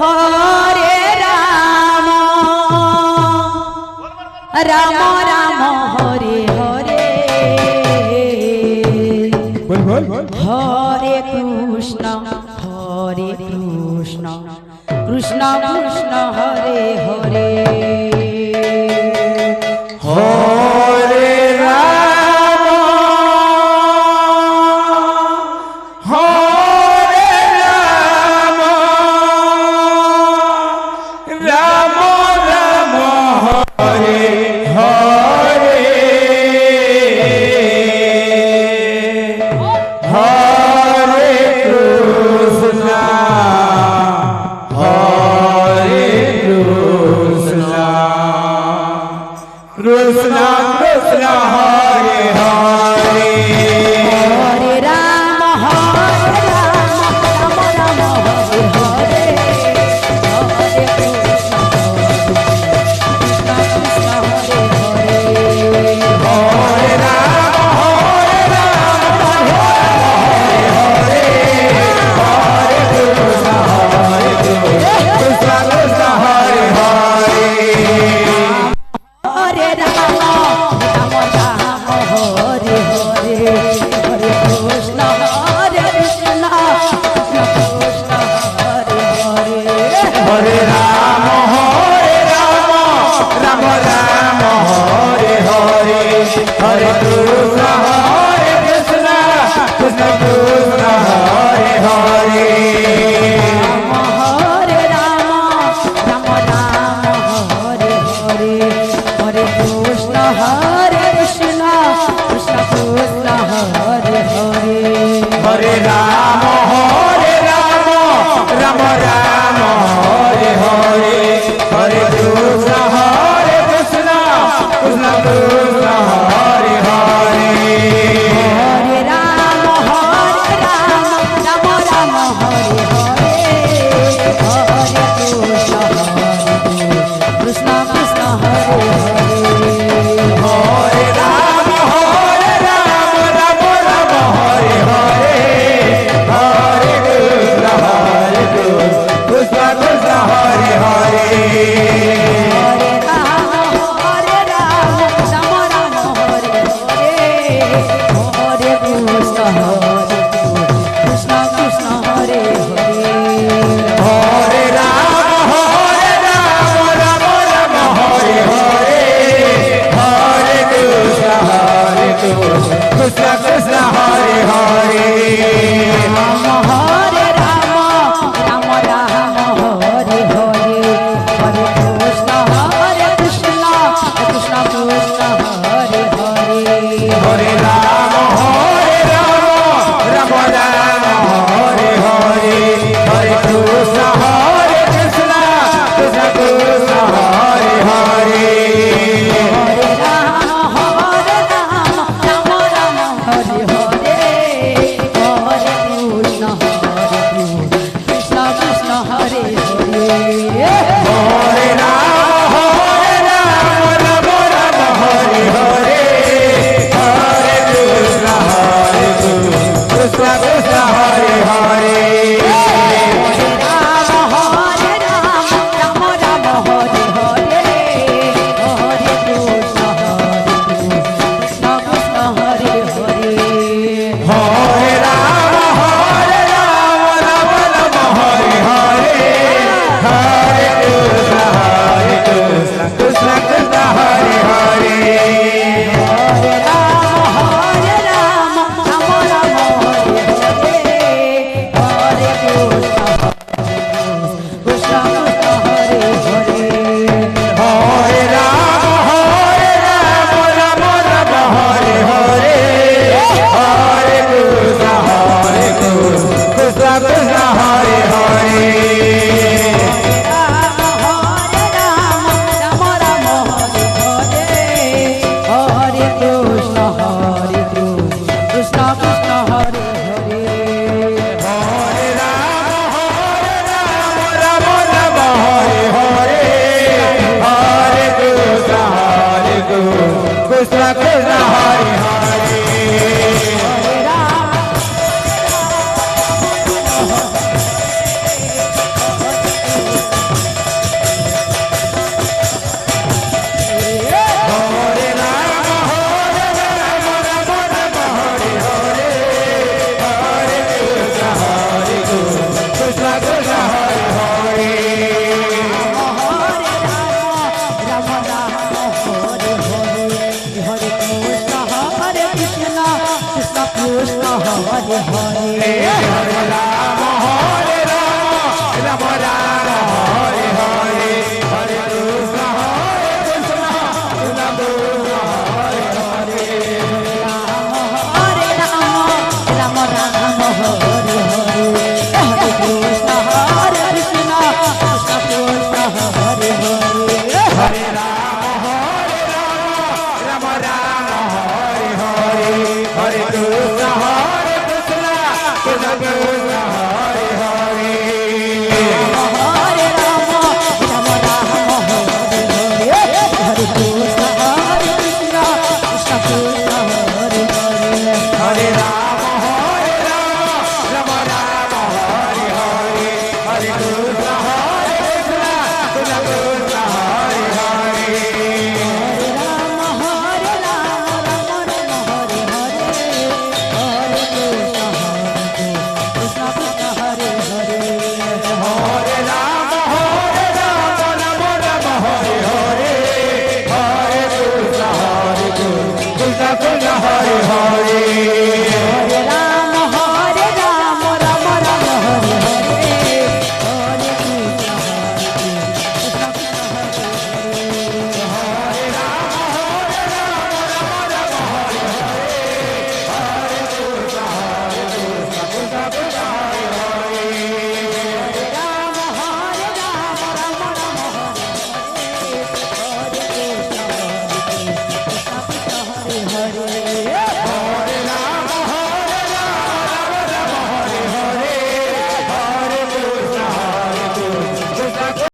Hare Ram Ram Ram Hare Hare Hare Krishna Krishna Krishna Hare Hare Hare Ram Ram Ram Hare Hare Hare Krishna Krishna Krishna Hare Hare Hare Ram Ram Ram Hare Hare Hare Krishna Krishna Hare Hare Hare Ram Krishna Krishna Hare Hare Hare Ram Ram Ram Hare Hare Hare Krishna Krishna Krishna Hare Hare Hare Ram Ram Ram Hare Hare Hare Krishna Krishna Krishna Hare Hare Hare Ram Ram Ram Hare Hare Hare Krishna Krishna Krishna Hare Hare Hare Ram Ram Ram Hare Hare Hare Krishna Krishna Krishna Hare Hare Hare Ram Ram Ram Hare Hare Hare Krishna Krishna Krishna Hare Hare Hare Ram Ram Hare Hare Hare Krishna Krishna Krishna Hare Hare Hare Ram Ram Ram Hare Hare Hare Krishna Krishna Krishna Hare Hare Hare Ram Ram Hare Hare Hare Krishna Krishna Krishna Hare Hare Hare Ram Ram Ram Hare Hare Hare Krishna Krishna Krishna Hare Hare Hare Ram Ram Hare Hare Hare Krishna Krishna Krishna Hare Hare Hare Ram Ram Ram Hare Hare Hare Krishna Krishna Krishna Hare Hare Hare Ram Hare Hare Hare Krishna Krishna Krishna Hare Hare Hare Ram Ram Ram Hare Hare Hare Krishna Krishna Krishna Hare Hare Hare Ram Hare Hare Hare Krishna Krishna Krishna Hare Hare Hare Ram Ram Ram Hare Hare Hare Krishna Krishna Krishna Hare Hare Hare Ram Hare Hare Hare Krishna Krishna Krishna Hare Hare Hare Rama, Hare Rama, Rama Rama, Hare Hare, Hare Krishna, Krishna Krishna, Hare Hare. Hare Rama, Rama Rama, Hare Hare, Hare Krishna, Hare Krishna, Krishna Krishna, Hare Hare. Hare Rama, Rama Rama, Hare Hare, Hare Krishna, Krishna Krishna, Hare Hare. Hare Rama, Rama Rama, Hare Hare, Hare Krishna, Hare Krishna, Krishna Krishna, Hare Hare. Hare Rama, Rama Rama, Hare Hare, Hare Krishna, Krishna Krishna, Hare Hare. Hare Rama, Hare Rama, Rama Rama, Hare Hare, Hare Krishna, Krishna Krishna, Hare Hare. Hare Rama, Rama Rama, Hare Hare, Hare Krishna, Krishna Krishna, Hare Hare. Hare Rama, Rama Rama, Hare Hare, Hare Krishna, Krishna Krishna, Hare Hare. Rama, Hare Rama, Rama Rama, Hare Hare, Hare Krishna, Krishna Krishna, Hare Hare.